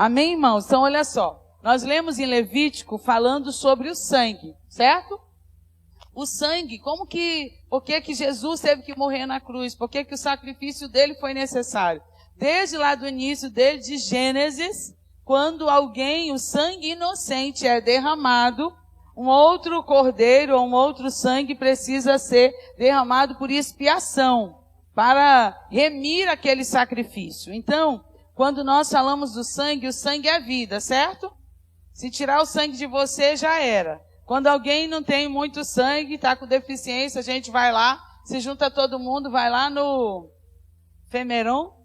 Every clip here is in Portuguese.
Amém, irmãos? Então, olha só. Nós lemos em Levítico falando sobre o sangue, certo? O sangue, por que Jesus teve que morrer na cruz? Por que o sacrifício dele foi necessário? Desde lá do início, desde Gênesis, quando o sangue inocente é derramado, um outro cordeiro ou um outro sangue precisa ser derramado por expiação, para remir aquele sacrifício. Então, quando nós falamos do sangue, o sangue é vida, certo? Se tirar o sangue de você, já era. Quando alguém não tem muito sangue, está com deficiência, a gente vai lá, se junta todo mundo, vai lá no Femeron,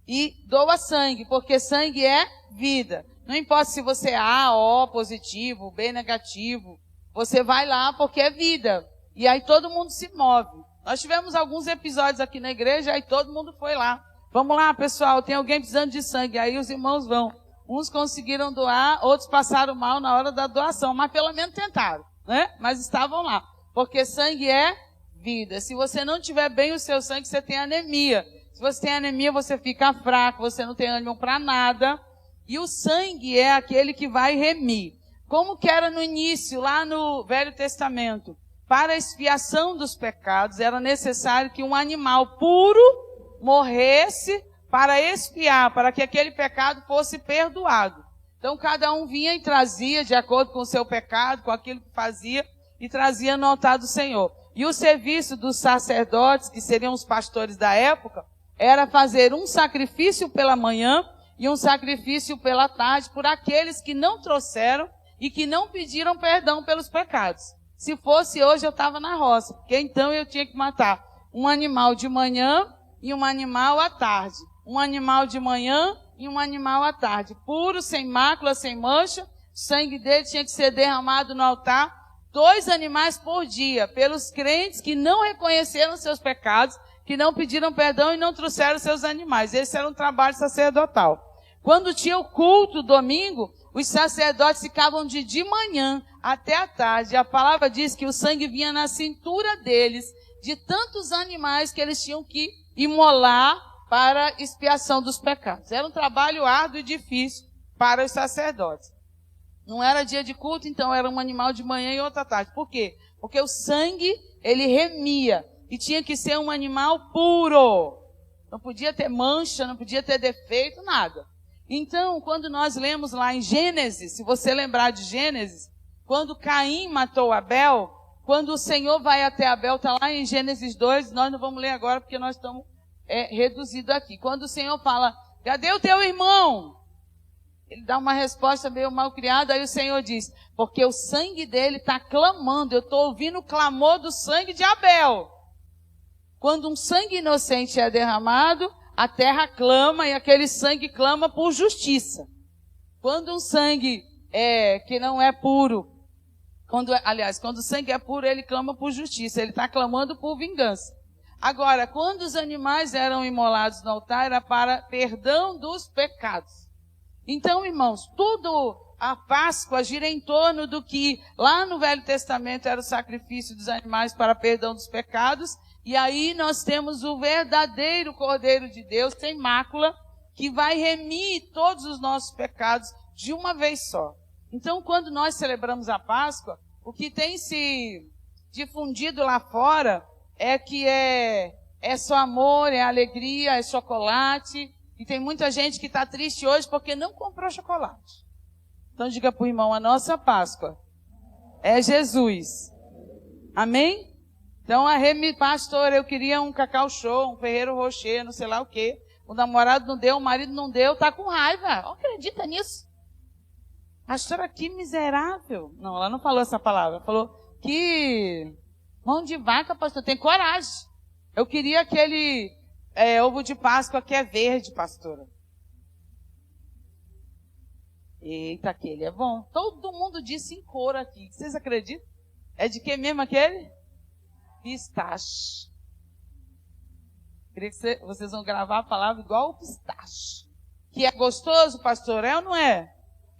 e doa sangue, porque sangue é vida. Não importa se você é A, O positivo, B negativo, você vai lá porque é vida. E aí todo mundo se move. Nós tivemos alguns episódios aqui na igreja, aí todo mundo foi lá. Vamos lá, pessoal, tem alguém precisando de sangue. Aí os irmãos vão. Uns conseguiram doar, outros passaram mal na hora da doação, mas pelo menos tentaram, né? Mas estavam lá. Porque sangue é vida. Se você não tiver bem o seu sangue, você tem anemia. Se você tem anemia, você fica fraco, você não tem ânimo para nada. E o sangue é aquele que vai remir. Como que era no início, lá no Velho Testamento? Para a expiação dos pecados, era necessário que um animal puro morresse para expiar, para que aquele pecado fosse perdoado. Então, cada um vinha e trazia, de acordo com o seu pecado, com aquilo que fazia, e trazia no altar do Senhor. E o serviço dos sacerdotes, que seriam os pastores da época, era fazer um sacrifício pela manhã e um sacrifício pela tarde por aqueles que não trouxeram e que não pediram perdão pelos pecados. Se fosse hoje, eu estava na roça, porque então eu tinha que matar um animal de manhã e um animal à tarde. Um animal de manhã e um animal à tarde. Puro, sem mácula, sem mancha. O sangue dele tinha que ser derramado no altar. 2 animais por dia, pelos crentes que não reconheceram seus pecados, que não pediram perdão e não trouxeram seus animais. Esse era um trabalho sacerdotal. Quando tinha o culto domingo, os sacerdotes ficavam de manhã até a tarde. A palavra diz que o sangue vinha na cintura deles, de tantos animais que eles tinham que imolar para expiação dos pecados. Era um trabalho árduo e difícil para os sacerdotes. Não era dia de culto, então era um animal de manhã e outro à tarde. Por quê? Porque o sangue, ele remia. E tinha que ser um animal puro. Não podia ter mancha, não podia ter defeito, nada. Então, quando nós lemos lá em Gênesis, se você lembrar de Gênesis, quando Caim matou Abel, quando o Senhor vai até Abel, está lá em Gênesis 2, nós não vamos ler agora porque nós estamos reduzidos aqui. Quando o Senhor fala, cadê o teu irmão? Ele dá uma resposta meio mal criada, aí o Senhor diz, porque o sangue dele está clamando, eu estou ouvindo o clamor do sangue de Abel. Quando um sangue inocente é derramado, a terra clama e aquele sangue clama por justiça. Quando um sangue que não é puro, quando o sangue é puro, ele clama por justiça, ele está clamando por vingança. Agora, quando os animais eram imolados no altar, era para perdão dos pecados. Então, irmãos, tudo a Páscoa gira em torno do que lá no Velho Testamento era o sacrifício dos animais para perdão dos pecados. E aí nós temos o verdadeiro Cordeiro de Deus, sem mácula, que vai remir todos os nossos pecados de uma vez só. Então, quando nós celebramos a Páscoa, o que tem se difundido lá fora é que é só amor, é alegria, é chocolate. E tem muita gente que está triste hoje porque não comprou chocolate. Então diga para o irmão, a nossa Páscoa é Jesus. Amém? Então, pastor, eu queria um Cacau Show, um Ferrero Rocher, não sei lá o quê. O namorado não deu, o marido não deu, tá com raiva. Não acredita nisso? Pastora, que miserável. Não, ela não falou essa palavra. Ela falou, que mão de vaca, pastor, tem coragem. Eu queria aquele ovo de Páscoa que é verde, pastora. Eita, aquele é bom. Todo mundo disse em cor aqui. Vocês acreditam? É de que mesmo aquele? Pistache. Queria que vocês vão gravar a palavra igual o pistache. Que é gostoso, pastor? É ou não é?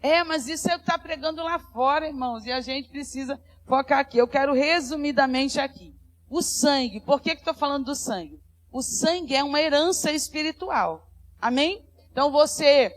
É, mas isso é o que está pregando lá fora, irmãos. E a gente precisa focar aqui. Eu quero resumidamente aqui. O sangue. Por que estou falando do sangue? O sangue é uma herança espiritual. Amém? Então você,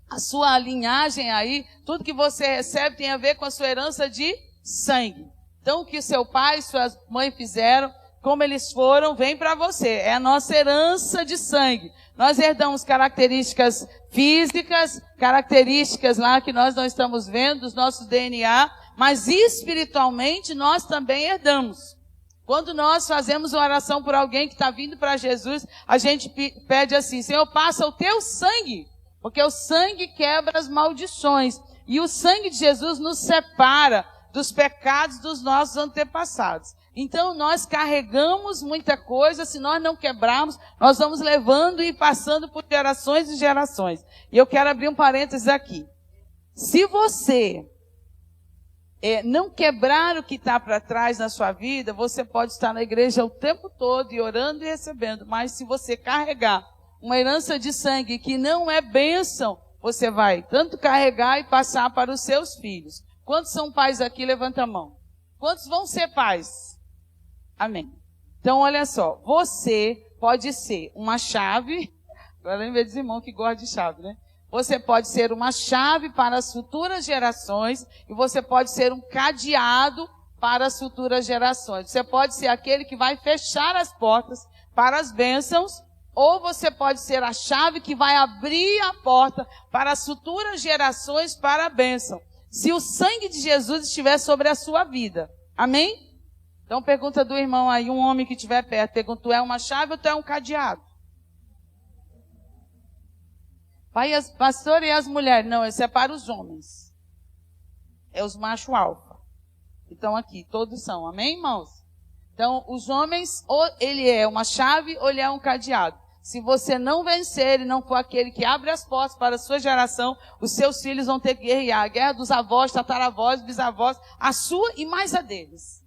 a sua linhagem aí, tudo que você recebe tem a ver com a sua herança de sangue. Então o que seu pai e sua mãe fizeram, como eles foram, vem para você. É a nossa herança de sangue. Nós herdamos características físicas, características lá que nós não estamos vendo, dos nossos DNA, mas espiritualmente nós também herdamos. Quando nós fazemos uma oração por alguém que está vindo para Jesus, a gente pede assim: Senhor, passa o teu sangue, porque o sangue quebra as maldições. E o sangue de Jesus nos separa dos pecados dos nossos antepassados. Então nós carregamos muita coisa, se nós não quebrarmos, nós vamos levando e passando por gerações e gerações. E eu quero abrir um parênteses aqui. Se você não quebrar o que está para trás na sua vida, você pode estar na igreja o tempo todo e orando e recebendo. Mas se você carregar uma herança de sangue que não é bênção, você vai tanto carregar e passar para os seus filhos. Quantos são pais aqui? Levanta a mão. Quantos vão ser pais? Amém. Então, olha só. Você pode ser uma chave. Agora lembrei dos irmãos que gostam de chave, né? Você pode ser uma chave para as futuras gerações e você pode ser um cadeado para as futuras gerações. Você pode ser aquele que vai fechar as portas para as bênçãos, ou você pode ser a chave que vai abrir a porta para as futuras gerações para a bênção. Se o sangue de Jesus estiver sobre a sua vida. Amém? Então pergunta do irmão aí, um homem que estiver perto, pergunta: tu é uma chave ou tu é um cadeado? Pai, pastor, e as mulheres? Não, esse é para os homens. É os machos alfa. Então aqui, todos são. Amém, irmãos? Então, os homens, ou ele é uma chave ou ele é um cadeado. Se você não vencer e não for aquele que abre as portas para a sua geração, os seus filhos vão ter que guerrear. A guerra dos avós, tataravós, bisavós, a sua e mais a deles.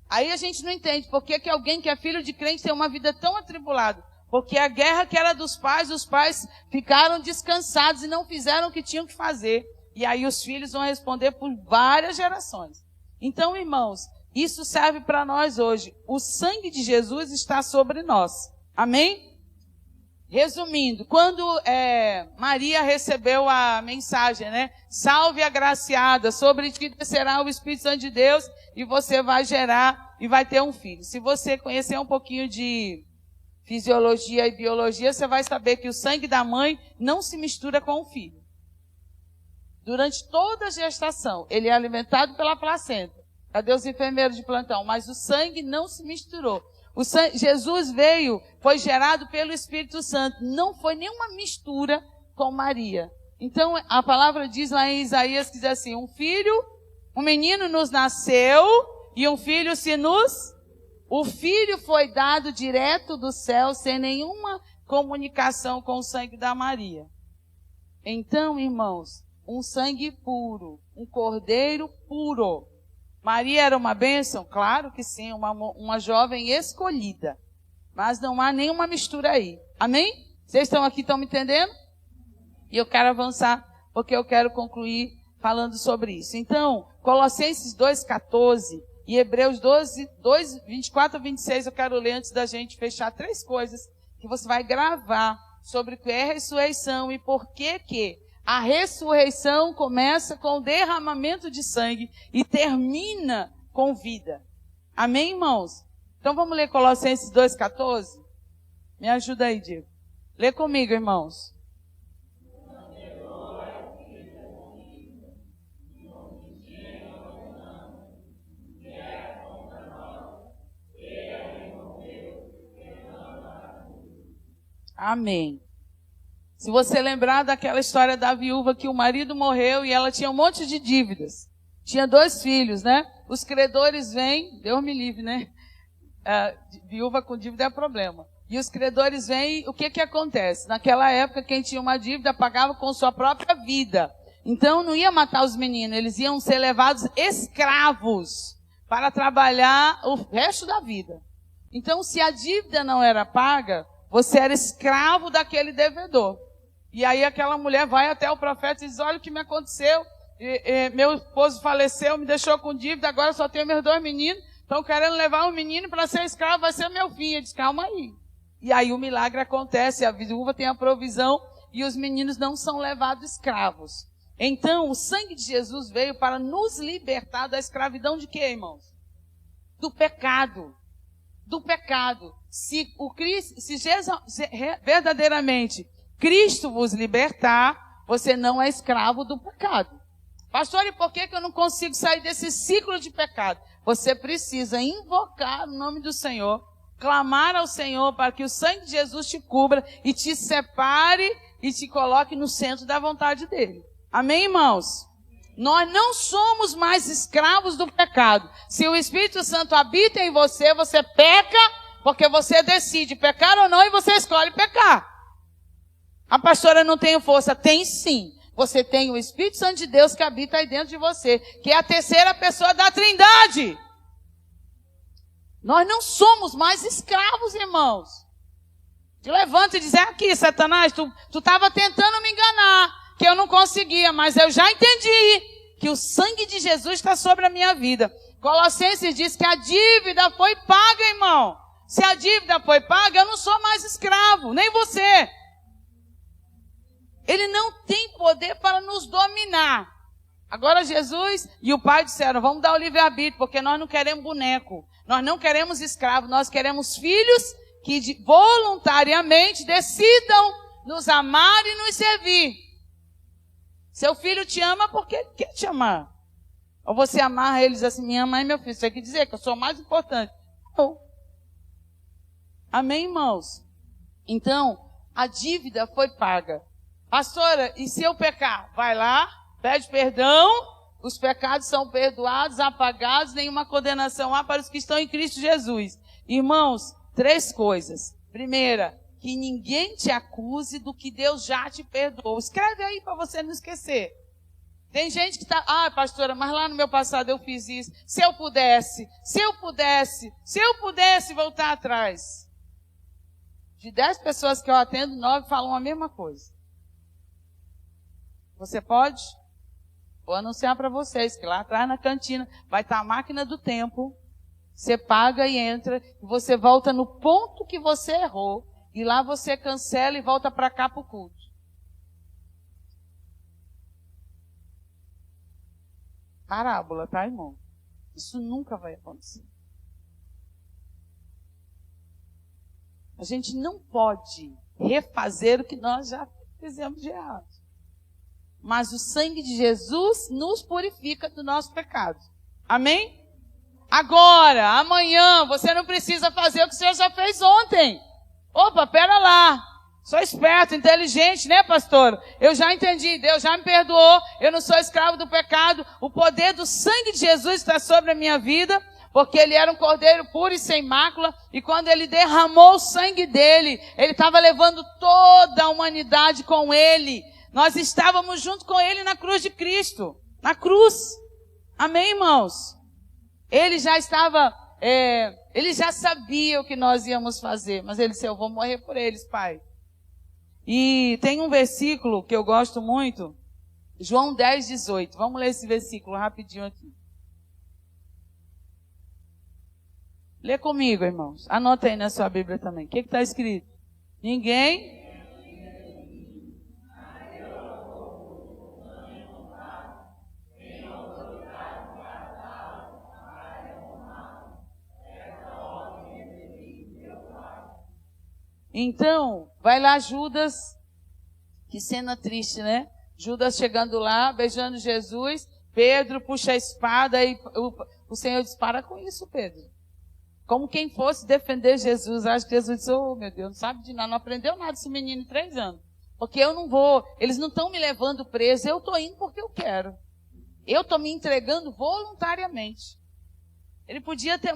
Aí a gente não entende por que alguém que é filho de crente tem uma vida tão atribulada. Porque a guerra que era dos pais, os pais ficaram descansados e não fizeram o que tinham que fazer. E aí os filhos vão responder por várias gerações. Então, irmãos, isso serve para nós hoje. O sangue de Jesus está sobre nós. Amém? Resumindo, quando Maria recebeu a mensagem, né? Salve agraciada, sobre ti descerá o Espírito Santo de Deus e você vai gerar e vai ter um filho. Se você conhecer um pouquinho de fisiologia e biologia, você vai saber que o sangue da mãe não se mistura com o filho. Durante toda a gestação, ele é alimentado pela placenta. Cadê os enfermeiros de plantão? Mas o sangue não se misturou. Jesus veio, foi gerado pelo Espírito Santo. Não foi nenhuma mistura com Maria. Então, a palavra diz lá em Isaías, que diz assim: um menino nos nasceu e um filho se nos... O filho foi dado direto do céu, sem nenhuma comunicação com o sangue da Maria. Então, irmãos, um sangue puro, um cordeiro puro. Maria era uma bênção? Claro que sim, uma jovem escolhida. Mas não há nenhuma mistura aí. Amém? Vocês estão aqui, estão me entendendo? E eu quero avançar, porque eu quero concluir falando sobre isso. Então, Colossenses 2,14 e Hebreus 12, 24 a 26, eu quero ler antes da gente fechar 3 coisas que você vai gravar sobre o que é ressurreição e por que a ressurreição começa com o derramamento de sangue e termina com vida. Amém, irmãos? Então vamos ler Colossenses 2,14? Me ajuda aí, Diego. Lê comigo, irmãos. Amém. Se você lembrar daquela história da viúva que o marido morreu e ela tinha um monte de dívidas. Tinha 2 filhos, né? Os credores vêm, Deus me livre, né? Viúva com dívida é problema. E os credores vêm, o que acontece? Naquela época, quem tinha uma dívida pagava com sua própria vida. Então, não ia matar os meninos, eles iam ser levados escravos para trabalhar o resto da vida. Então, se a dívida não era paga, você era escravo daquele devedor. E aí aquela mulher vai até o profeta e diz: olha o que me aconteceu. Meu esposo faleceu, me deixou com dívida, agora só tenho meus 2 meninos. Estão querendo levar um menino para ser escravo, vai ser meu filho. Ele diz: calma aí. E aí o milagre acontece, a viúva tem a provisão e os meninos não são levados escravos. Então, o sangue de Jesus veio para nos libertar da escravidão de quê, irmãos? Do pecado. Do pecado. Se verdadeiramente Cristo vos libertar, você não é escravo do pecado. Pastor, e por que eu não consigo sair desse ciclo de pecado? Você precisa invocar o nome do Senhor, clamar ao Senhor para que o sangue de Jesus te cubra e te separe e te coloque no centro da vontade dele. Amém, irmãos? Nós não somos mais escravos do pecado. Se o Espírito Santo habita em você, você peca porque você decide pecar ou não e você escolhe pecar. A pastora não tem força. Tem sim. Você tem o Espírito Santo de Deus que habita aí dentro de você, que é a terceira pessoa da Trindade. Nós não somos mais escravos, irmãos. Te levanta e diz, aqui, Satanás, tu estava tentando me enganar, que eu não conseguia, mas eu já entendi que o sangue de Jesus está sobre a minha vida. Colossenses diz que a dívida foi paga, irmão. Se a dívida foi paga, eu não sou mais escravo, nem você. Ele não tem poder para nos dominar. Agora Jesus e o Pai disseram, vamos dar o livre-arbítrio, porque nós não queremos boneco. Nós não queremos escravos, nós queremos filhos que voluntariamente decidam nos amar e nos servir. Seu filho te ama porque ele quer te amar. Ou você amarra eles assim, minha mãe e meu filho, você quer dizer que eu sou o mais importante. Não. Amém, irmãos? Então, a dívida foi paga. Pastora, e se eu pecar? Vai lá, pede perdão, os pecados são perdoados, apagados, nenhuma condenação há para os que estão em Cristo Jesus. Irmãos, 3 coisas. Primeira, que ninguém te acuse do que Deus já te perdoou. Escreve aí para você não esquecer. Tem gente que está, pastora, mas lá no meu passado eu fiz isso. Se eu pudesse voltar atrás. De 10 pessoas que eu atendo, 9 falam a mesma coisa. Você pode? Vou anunciar para vocês que lá atrás na cantina vai estar a máquina do tempo. Você paga e entra, e você volta no ponto que você errou. E lá você cancela e volta para cá para o culto. Parábola, tá, irmão? Isso nunca vai acontecer. A gente não pode refazer o que nós já fizemos de errado. Mas o sangue de Jesus nos purifica do nosso pecado. Amém? Agora, amanhã, você não precisa fazer o que o Senhor já fez ontem. Opa, pera lá. Sou esperto, inteligente, né, pastor? Eu já entendi, Deus já me perdoou, eu não sou escravo do pecado. O poder do sangue de Jesus está sobre a minha vida, porque ele era um cordeiro puro e sem mácula, e quando ele derramou o sangue dele, ele estava levando toda a humanidade com ele. Nós estávamos junto com ele na cruz de Cristo. Na cruz. Amém, irmãos? Ele já estava, ele já sabia o que nós íamos fazer. Mas ele disse, eu vou morrer por eles, Pai. E tem um versículo que eu gosto muito. João 10, 18. Vamos ler esse versículo rapidinho aqui. Lê comigo, irmãos. Anota aí na sua Bíblia também. O que está escrito? Ninguém... Então, vai lá Judas, que cena triste, né? Judas chegando lá, beijando Jesus, Pedro puxa a espada e o Senhor diz, para com isso, Pedro. Como quem fosse defender Jesus. Acho que Jesus disse, oh meu Deus, não sabe de nada, não aprendeu nada esse menino em 3 anos. Porque eu não vou, eles não estão me levando preso, eu estou indo porque eu quero. Eu estou me entregando voluntariamente. Ele podia ter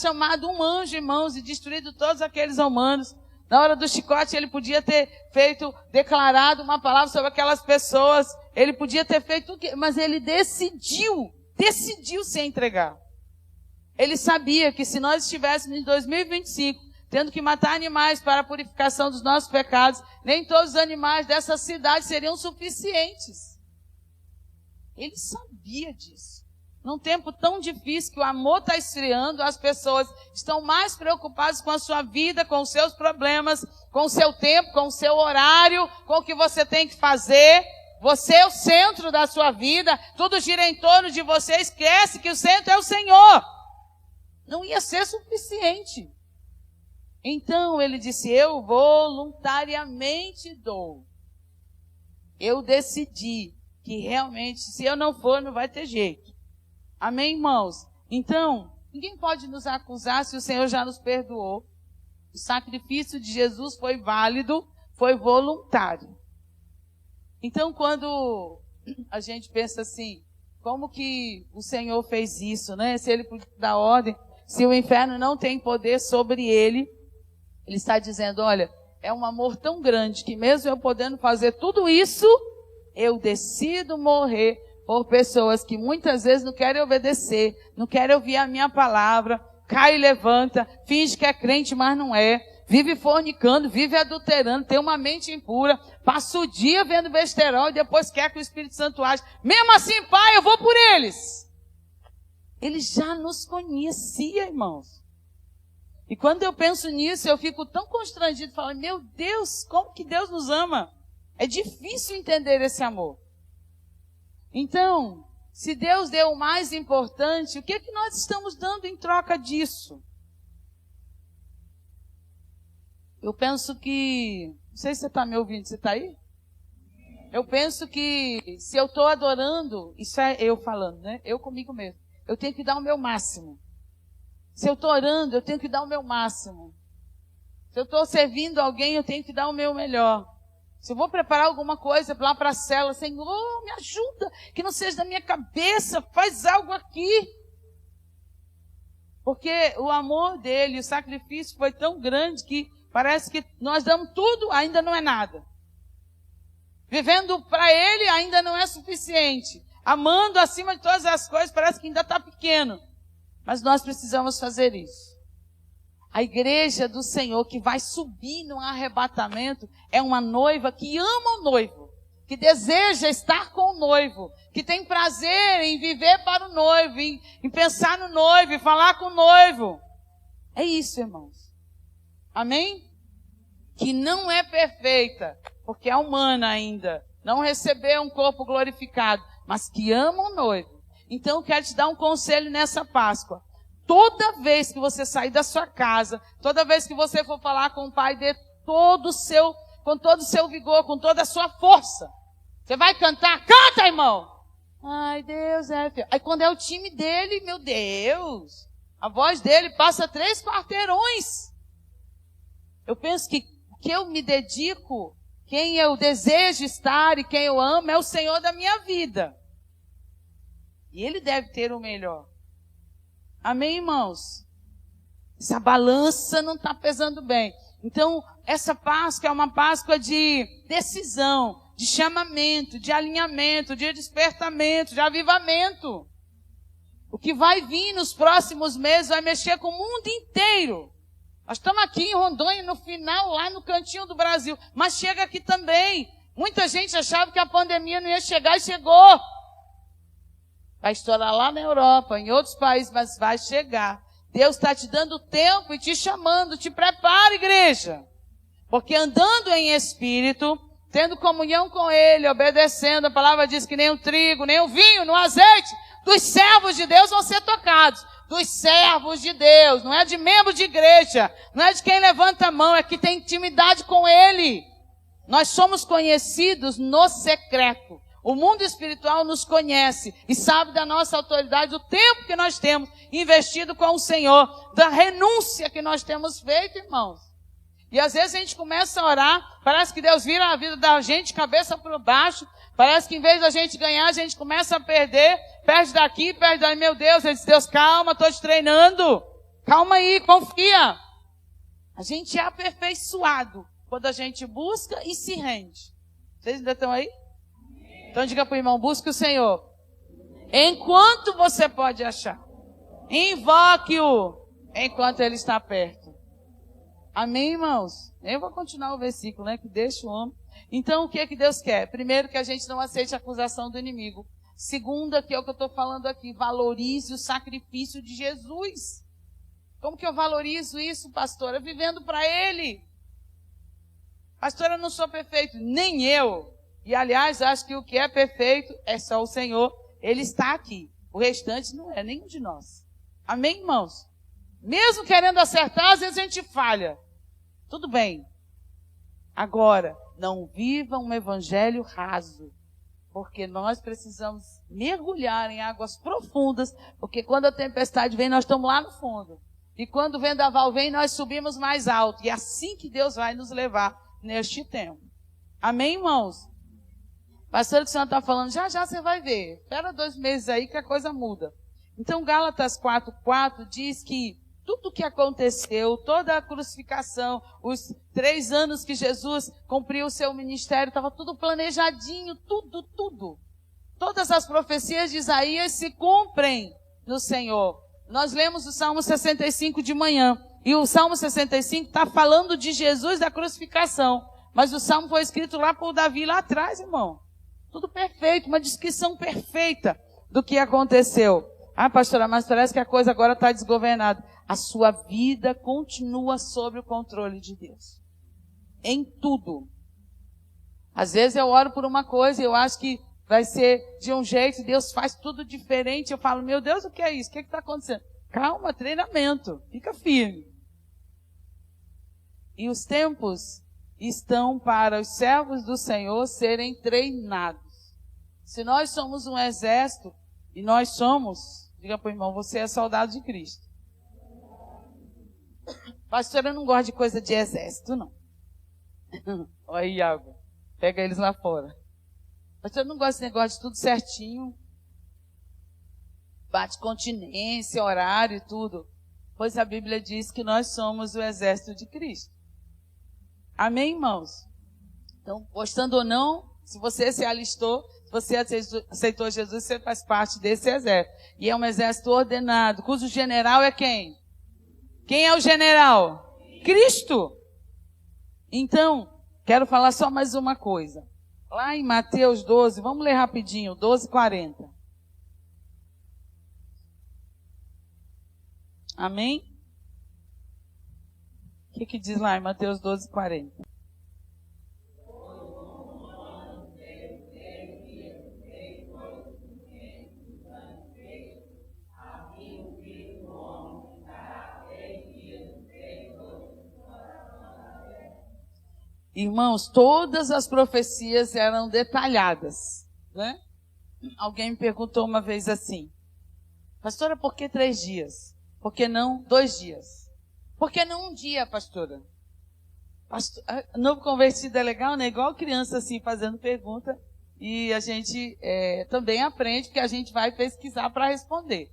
chamado um anjo, irmãos, e destruído todos aqueles romanos. Na hora do chicote, ele podia ter declarado uma palavra sobre aquelas pessoas. Ele podia ter feito o quê? Mas ele decidiu se entregar. Ele sabia que se nós estivéssemos em 2025, tendo que matar animais para a purificação dos nossos pecados, nem todos os animais dessa cidade seriam suficientes. Ele sabia disso. num tempo tão difícil que o amor está esfriando, as pessoas estão mais preocupadas com a sua vida, com os seus problemas, com o seu tempo, com o seu horário, com o que você tem que fazer. Você é o centro da sua vida, tudo gira em torno de você, esquece que o centro é o Senhor. Não ia ser suficiente. Então ele disse, eu voluntariamente dou. Eu decidi que realmente, se eu não for, não vai ter jeito. Amém, irmãos? Então, ninguém pode nos acusar se o Senhor já nos perdoou. O sacrifício de Jesus foi válido, foi voluntário. Então, quando a gente pensa assim, como que o Senhor fez isso, né? Se ele dá ordem, se o inferno não tem poder sobre ele, ele está dizendo, olha, é um amor tão grande que mesmo eu podendo fazer tudo isso, eu decido morrer por pessoas que muitas vezes não querem obedecer, não querem ouvir a minha palavra, cai e levanta, finge que é crente, mas não é, vive fornicando, vive adulterando, tem uma mente impura, passa o dia vendo besterol e depois quer que o Espírito Santo age. Mesmo assim, Pai, eu vou por eles. Ele já nos conhecia, irmãos. E quando eu penso nisso, eu fico tão constrangido, falando, meu Deus, como que Deus nos ama? É difícil entender esse amor. Então, se Deus deu o mais importante, o que é que nós estamos dando em troca disso? Eu penso que... Não sei se você está me ouvindo, você está aí? Eu penso que se eu estou adorando, isso é eu falando, né? Eu comigo mesmo. Eu tenho que dar o meu máximo. Se eu estou orando, eu tenho que dar o meu máximo. Se eu estou servindo alguém, eu tenho que dar o meu melhor. Se eu vou preparar alguma coisa lá para a célula, Senhor, me ajuda, que não seja da minha cabeça, faz algo aqui. Porque o amor dele, o sacrifício foi tão grande que parece que nós damos tudo, ainda não é nada. Vivendo para ele ainda não é suficiente. Amando acima de todas as coisas, parece que ainda está pequeno. Mas nós precisamos fazer isso. A igreja do Senhor que vai subir no arrebatamento é uma noiva que ama o noivo, que deseja estar com o noivo, que tem prazer em viver para o noivo, em pensar no noivo, em falar com o noivo. É isso, irmãos. Amém? Que não é perfeita, porque é humana ainda, não recebeu um corpo glorificado, mas que ama o noivo. Então eu quero te dar um conselho nessa Páscoa. Toda vez que você sair da sua casa, toda vez que você for falar com o Pai, dê com todo o seu vigor, com toda a sua força. Você vai cantar? Canta, irmão! Ai, Deus é fiel. Aí quando é o time dele, meu Deus, a voz dele passa 3 quarteirões. Eu penso que eu me dedico, quem eu desejo estar e quem eu amo é o Senhor da minha vida. E ele deve ter o melhor. Amém, irmãos? Essa balança não está pesando bem. Então, essa Páscoa é uma Páscoa de decisão, de chamamento, de alinhamento, de despertamento, de avivamento. O que vai vir nos próximos meses vai mexer com o mundo inteiro. Nós estamos aqui em Rondônia, no final, lá no cantinho do Brasil. Mas chega aqui também. Muita gente achava que a pandemia não ia chegar e chegou. Vai estourar lá na Europa, em outros países, mas vai chegar. Deus está te dando tempo e te chamando. Te prepara, igreja. Porque andando em espírito, tendo comunhão com Ele, obedecendo, a palavra diz que nem o trigo, nem o vinho, no azeite, dos servos de Deus vão ser tocados. Dos servos de Deus, não é de membro de igreja, não é de quem levanta a mão, é que tem intimidade com Ele. Nós somos conhecidos no secreto. O mundo espiritual nos conhece e sabe da nossa autoridade, do tempo que nós temos investido com o Senhor, da renúncia que nós temos feito, irmãos. E às vezes a gente começa a orar, parece que Deus vira a vida da gente cabeça para baixo, parece que em vez da gente ganhar, a gente começa a perder, perde daqui, perde dali, meu Deus. Ele diz, Deus, calma, estou te treinando, calma aí, confia. A gente é aperfeiçoado quando a gente busca e se rende. Vocês ainda estão aí? Então diga para o irmão, busque o Senhor. Enquanto você pode achar. Invoque-o enquanto Ele está perto. Amém, irmãos? Eu vou continuar o versículo, né? Que deixa o homem. Então o que é que Deus quer? Primeiro, que a gente não aceite a acusação do inimigo. Segunda, que é o que eu estou falando aqui, valorize o sacrifício de Jesus. Como que eu valorizo isso, pastora? Vivendo para Ele. Pastora, eu não sou perfeito, nem eu. E, aliás, acho que o que é perfeito é só o Senhor. Ele está aqui. O restante não é nenhum de nós. Amém, irmãos? Mesmo querendo acertar, às vezes a gente falha. Tudo bem. Agora, não viva um evangelho raso. Porque nós precisamos mergulhar em águas profundas. Porque quando a tempestade vem, nós estamos lá no fundo. E quando o vendaval vem, nós subimos mais alto. E é assim que Deus vai nos levar neste tempo. Amém, irmãos? Pastor, o que o senhor está falando, já você vai ver. Espera 2 meses aí que a coisa muda. Então, Gálatas 4:4 diz que tudo o que aconteceu, toda a crucificação, os 3 anos que Jesus cumpriu o seu ministério, estava tudo planejadinho, tudo. Todas as profecias de Isaías se cumprem no Senhor. Nós lemos o Salmo 65 de manhã. E o Salmo 65 está falando de Jesus da crucificação. Mas o Salmo foi escrito lá por Davi, lá atrás, irmão. Tudo perfeito, uma descrição perfeita do que aconteceu. Ah, pastora, mas parece que a coisa agora está desgovernada. A sua vida continua sob o controle de Deus. Em tudo. Às vezes eu oro por uma coisa e eu acho que vai ser de um jeito, Deus faz tudo diferente. Eu falo, meu Deus, o que é isso? O que está acontecendo? Calma, treinamento. Fica firme. E os tempos estão para os servos do Senhor serem treinados. Se nós somos um exército, e nós somos, diga para o irmão, você é soldado de Cristo. Pastor, eu não gosto de coisa de exército, não. Olha aí, Iago. Pega eles lá fora. Pastor, eu não gosto desse negócio de tudo certinho. Bate continência, horário e tudo. Pois a Bíblia diz que nós somos o exército de Cristo. Amém, irmãos? Então, gostando ou não, se você se alistou, se você aceitou Jesus, você faz parte desse exército. E é um exército ordenado, cujo general é quem? Quem é o general? Cristo. Então, quero falar só mais uma coisa. Lá em Mateus 12, vamos ler rapidinho, 12:40. Amém? O que diz lá em Mateus 12:40? Irmãos, todas as profecias eram detalhadas, né? Alguém me perguntou uma vez assim, pastora, por que 3 dias? Por que não 2 dias? Por que não 1 dia, pastora? Novo convertido é legal, né? Igual criança assim, fazendo pergunta. E a gente também aprende que a gente vai pesquisar para responder.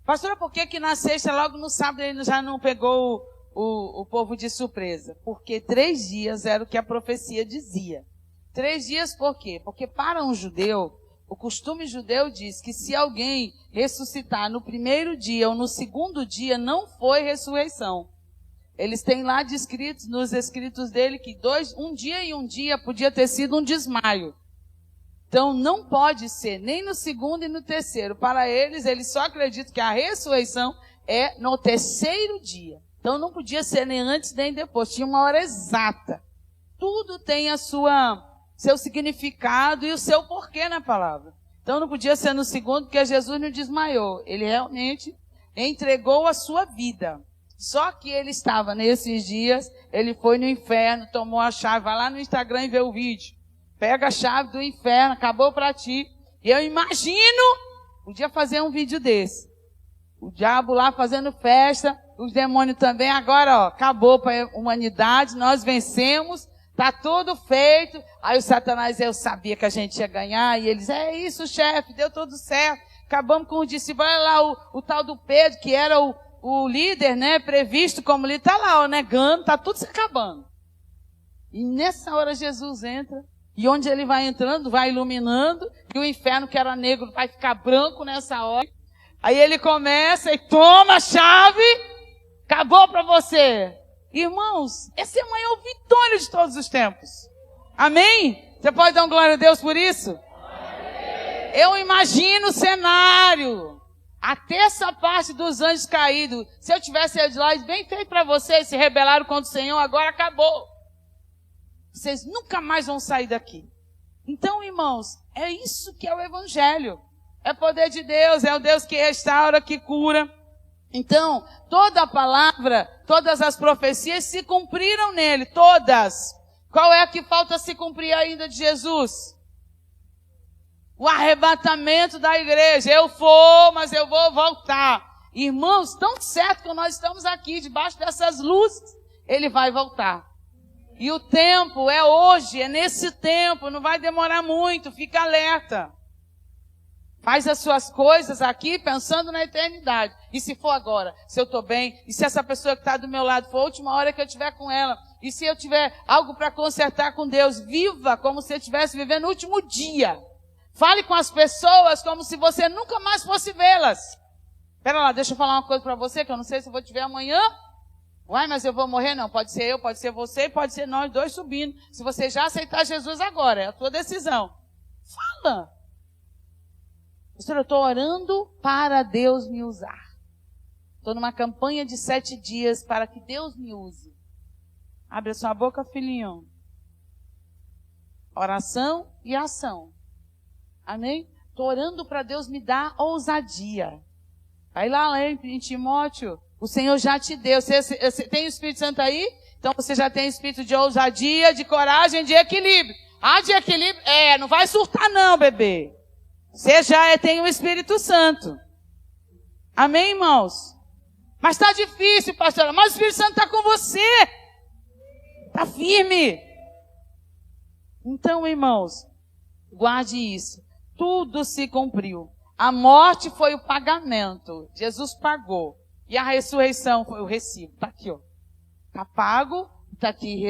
Pastora, por que na sexta, logo no sábado, ele já não pegou o povo de surpresa? Porque 3 dias era o que a profecia dizia. 3 dias por quê? Porque para um judeu, o costume judeu diz que se alguém ressuscitar no primeiro dia ou no segundo dia, não foi ressurreição. Eles têm lá descritos, nos escritos dele, que 1 dia e 1 dia podia ter sido um desmaio. Então não pode ser nem no segundo e no terceiro. Para eles só acreditam que a ressurreição é no 3º dia. Então não podia ser nem antes nem depois. Tinha uma hora exata. Tudo tem seu significado e o seu porquê na palavra. Então não podia ser no segundo, porque Jesus não desmaiou. Ele realmente entregou a sua vida. Só que ele estava nesses dias, ele foi no inferno, tomou a chave, vai lá no Instagram e vê o vídeo. Pega a chave do inferno, acabou para ti. E eu imagino, podia fazer um vídeo desse. O diabo lá fazendo festa, os demônios também. Agora, acabou para a humanidade, nós vencemos, tá tudo feito. Aí o Satanás, eu sabia que a gente ia ganhar. E eles, é isso, chefe, deu tudo certo. Acabamos com o discípulo. Olha lá o tal do Pedro, que era o líder, né, previsto como líder, tá lá, negando, tá tudo se acabando. E nessa hora Jesus entra, e onde ele vai entrando, vai iluminando, e o inferno que era negro vai ficar branco nessa hora. Aí ele começa e toma a chave, acabou para você. Irmãos, essa é a maior vitória de todos os tempos. Amém? Você pode dar uma glória a Deus por isso? Eu imagino o cenário. A terça parte dos anjos caídos. Se eu tivesse ido lá, bem feito para vocês, se rebelaram contra o Senhor, agora acabou. Vocês nunca mais vão sair daqui. Então, irmãos, é isso que é o Evangelho. É poder de Deus, é o Deus que restaura, que cura. Então, toda a palavra, todas as profecias se cumpriram nele, todas. Qual é a que falta se cumprir ainda de Jesus? O arrebatamento da igreja. Eu vou, mas eu vou voltar. Irmãos, tão certo que nós estamos aqui, debaixo dessas luzes, ele vai voltar. E o tempo é hoje, é nesse tempo, não vai demorar muito, fica alerta. Faz as suas coisas aqui pensando na eternidade. E se for agora, se eu estou bem, e se essa pessoa que está do meu lado for a última hora que eu estiver com ela, e se eu tiver algo para consertar com Deus, viva como se eu estivesse vivendo o último dia. Fale com as pessoas como se você nunca mais fosse vê-las. Espera lá, deixa eu falar uma coisa para você, que eu não sei se eu vou te ver amanhã. Uai, mas eu vou morrer? Não, pode ser eu, pode ser você, pode ser nós dois subindo. Se você já aceitar Jesus agora, é a tua decisão. Fala. Pastor, eu estou orando para Deus me usar. Estou numa campanha de 7 dias para que Deus me use. Abre a sua boca, filhinho. Oração e ação. Amém? Estou orando para Deus me dar ousadia. Vai lá em Timóteo. O Senhor já te deu. Você tem o Espírito Santo aí? Então você já tem espírito de ousadia, de coragem, de equilíbrio. Ah, de equilíbrio? Não vai surtar não, bebê. Você já tem o Espírito Santo. Amém, irmãos? Mas está difícil, pastora. Mas o Espírito Santo está com você. Está firme. Então, irmãos, guarde isso. Tudo se cumpriu. A morte foi o pagamento. Jesus pagou. E a ressurreição foi o recibo. Está aqui, ó. Está pago. Está aqui,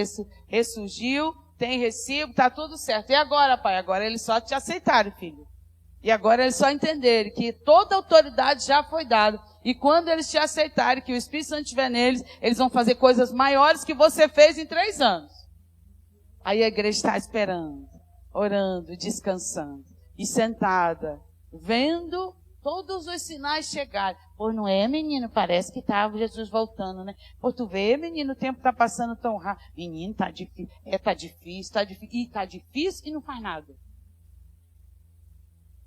ressurgiu. Tem recibo. Está tudo certo. E agora, pai? Agora eles só te aceitaram, filho. E agora eles só entenderem que toda a autoridade já foi dada. E quando eles te aceitarem, que o Espírito Santo estiver neles, eles vão fazer coisas maiores que você fez em 3 anos. Aí a igreja está esperando, orando, descansando. E sentada, vendo todos os sinais chegarem. Pô, não é, menino? Parece que estava Jesus voltando, né? Pô, tu vê, menino, o tempo está passando tão rápido. Menino, tá difícil. Tá difícil, tá difícil. E tá difícil e não faz nada.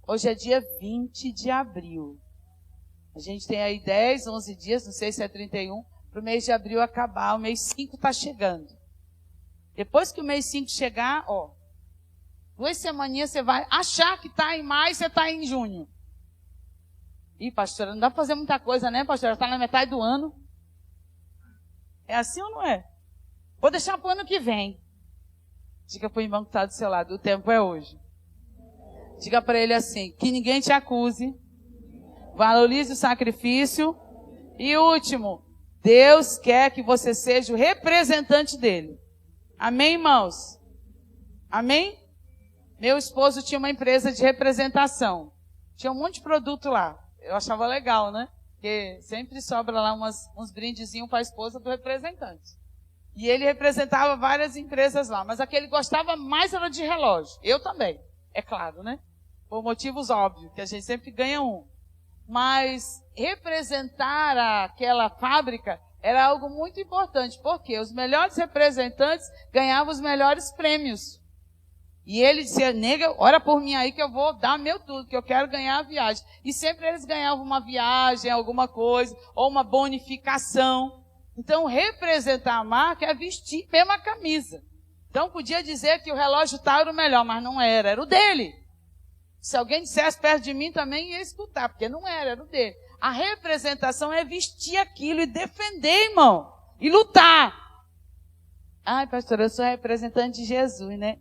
Hoje é dia 20 de abril. A gente tem aí 10, 11 dias, não sei se é 31, para o mês de abril acabar. O mês 5 está chegando. Depois que o mês 5 chegar, 2 semaninhas você vai achar que está em maio, você está em junho. Ih, pastora, não dá para fazer muita coisa, né, pastora? Está na metade do ano. É assim ou não é? Vou deixar para o ano que vem. Diga para o irmão que está do seu lado, o tempo é hoje. Diga para ele assim, que ninguém te acuse, valorize o sacrifício. E último, Deus quer que você seja o representante dele. Amém, irmãos? Amém? Meu esposo tinha uma empresa de representação. Tinha um monte de produto lá. Eu achava legal, né? Porque sempre sobra lá uns brindezinhos para a esposa do representante. E ele representava várias empresas lá. Mas a que ele gostava mais era de relógio. Eu também, é claro, né? Por motivos óbvios, que a gente sempre ganha um. Mas representar aquela fábrica era algo muito importante. Porque os melhores representantes ganhavam os melhores prêmios. E ele dizia, nega, ora por mim aí que eu vou dar meu tudo, que eu quero ganhar a viagem. E sempre eles ganhavam uma viagem, alguma coisa, ou uma bonificação. Então, representar a marca é vestir a mesma camisa. Então, podia dizer que o relógio tal era o melhor, mas não era, era o dele. Se alguém dissesse perto de mim também ia escutar, porque não era, era o dele. A representação é vestir aquilo e defender, irmão, e lutar. Ai, pastora, eu sou representante de Jesus, né?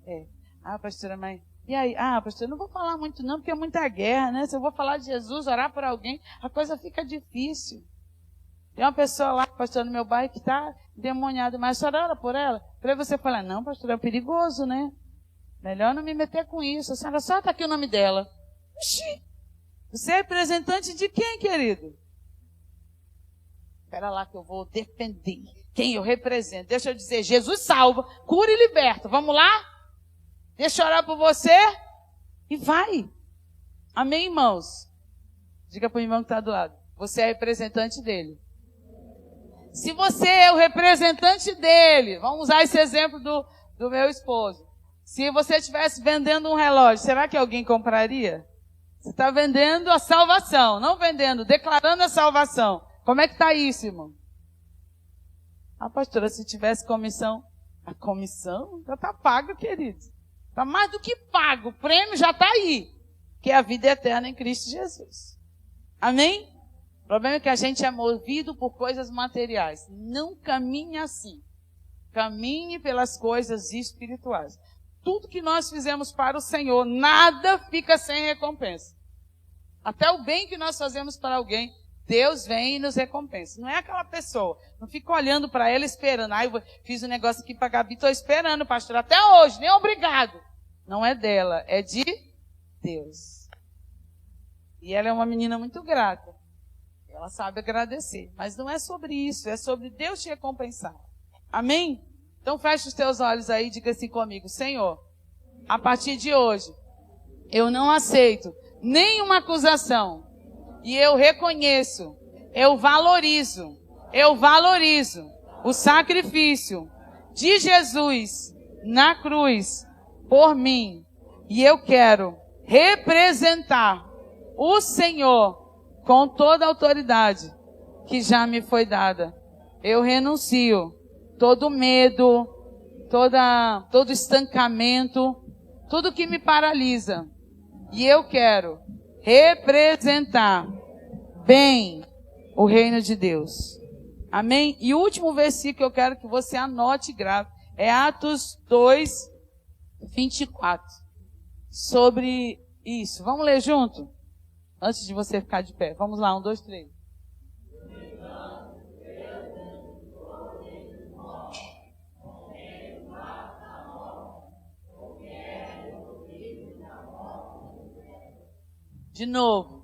Ah, pastora, mas... E aí? Ah, pastora, eu não vou falar muito não, porque é muita guerra, né? Se eu vou falar de Jesus, orar por alguém, a coisa fica difícil. Tem uma pessoa lá, pastor, no meu bairro, que está endemoniada, mas a senhora ora por ela? Para você falar, não, pastor, é perigoso, né? Melhor não me meter com isso. A senhora só está aqui o nome dela. Oxi! Você é representante de quem, querido? Espera lá que eu vou defender quem eu represento. Deixa eu dizer, Jesus salva, cura e liberta. Vamos lá? Deixa eu orar por você e vai. Amém, irmãos? Diga para o irmão que está do lado. Você é representante dele. Se você é o representante dele, vamos usar esse exemplo do meu esposo. Se você estivesse vendendo um relógio, será que alguém compraria? Você está vendendo a salvação, não vendendo, declarando a salvação. Como é que está isso, irmão? Ah, pastora, se tivesse comissão, a comissão já está paga, querido. Está mais do que pago, o prêmio já está aí, que é a vida eterna em Cristo Jesus. Amém? O problema é que a gente é movido por coisas materiais. Não caminhe assim. Caminhe pelas coisas espirituais. Tudo que nós fizemos para o Senhor, nada fica sem recompensa. Até o bem que nós fazemos para alguém, Deus vem e nos recompensa. Não é aquela pessoa. Não fica olhando para ela esperando. Ah, eu fiz um negócio aqui para a Gabi, estou esperando, pastor, até hoje, nem obrigado. Não é dela, é de Deus. E ela é uma menina muito grata. Ela sabe agradecer. Mas não é sobre isso, é sobre Deus te recompensar. Amém? Então feche os teus olhos aí e diga assim comigo: Senhor, a partir de hoje, eu não aceito nenhuma acusação. E eu reconheço, eu valorizo o sacrifício de Jesus na cruz por mim. E eu quero representar o Senhor com toda a autoridade que já me foi dada. Eu renuncio todo medo, todo estancamento, tudo que me paralisa. E eu quero representar bem o reino de Deus. Amém? E o último versículo que eu quero que você anote e grave é Atos 2, 24. Sobre isso. Vamos ler junto? Antes de você ficar de pé. Vamos lá, 1, 2, 3. De novo.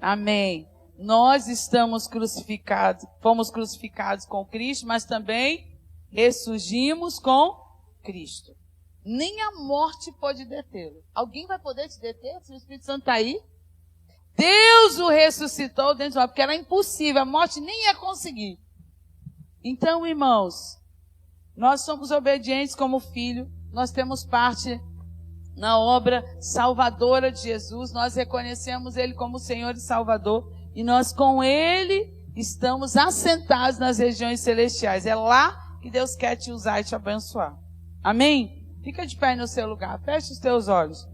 Amém. Nós estamos crucificados, fomos crucificados com Cristo, mas também ressurgimos com Cristo. Nem a morte pode detê-lo. Alguém vai poder te deter se o Espírito Santo está aí? Deus o ressuscitou dentro de nós, porque era impossível, a morte nem ia conseguir. Então, irmãos, nós somos obedientes como filho, nós temos parte na obra salvadora de Jesus, nós reconhecemos Ele como Senhor e Salvador, e nós com Ele estamos assentados nas regiões celestiais. É lá que Deus quer te usar e te abençoar. Amém? Fica de pé no seu lugar, feche os teus olhos.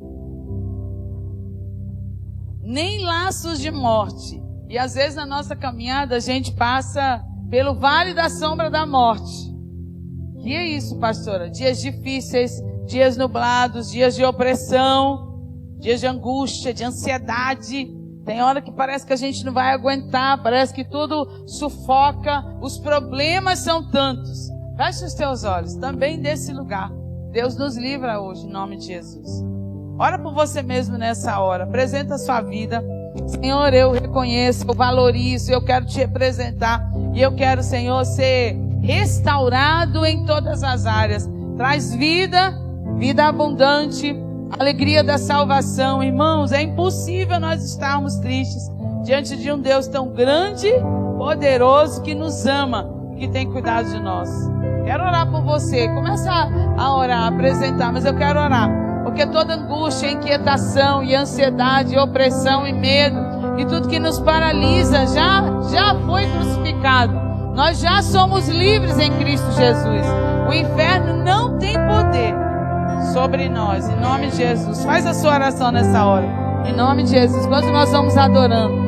Nem laços de morte. E às vezes na nossa caminhada a gente passa pelo vale da sombra da morte. E é isso, pastora. Dias difíceis, dias nublados, dias de opressão, dias de angústia, de ansiedade. Tem hora que parece que a gente não vai aguentar, parece que tudo sufoca, os problemas são tantos. Feche os teus olhos, também desse lugar. Deus nos livra hoje, em nome de Jesus. Ora por você mesmo nessa hora. Apresenta a sua vida. Senhor, eu reconheço, eu valorizo, eu quero te representar. E eu quero, Senhor, ser restaurado em todas as áreas. Traz vida, vida abundante, alegria da salvação. Irmãos, é impossível nós estarmos tristes diante de um Deus tão grande, poderoso, que nos ama, que tem cuidado de nós. Quero orar por você. Começa a orar, a apresentar, mas eu quero orar. Porque toda angústia, inquietação e ansiedade, e opressão e medo e tudo que nos paralisa já foi crucificado. Nós já somos livres em Cristo Jesus. O inferno não tem poder sobre nós. Em nome de Jesus. Faz a sua oração nessa hora. Em nome de Jesus. Quando nós vamos adorando.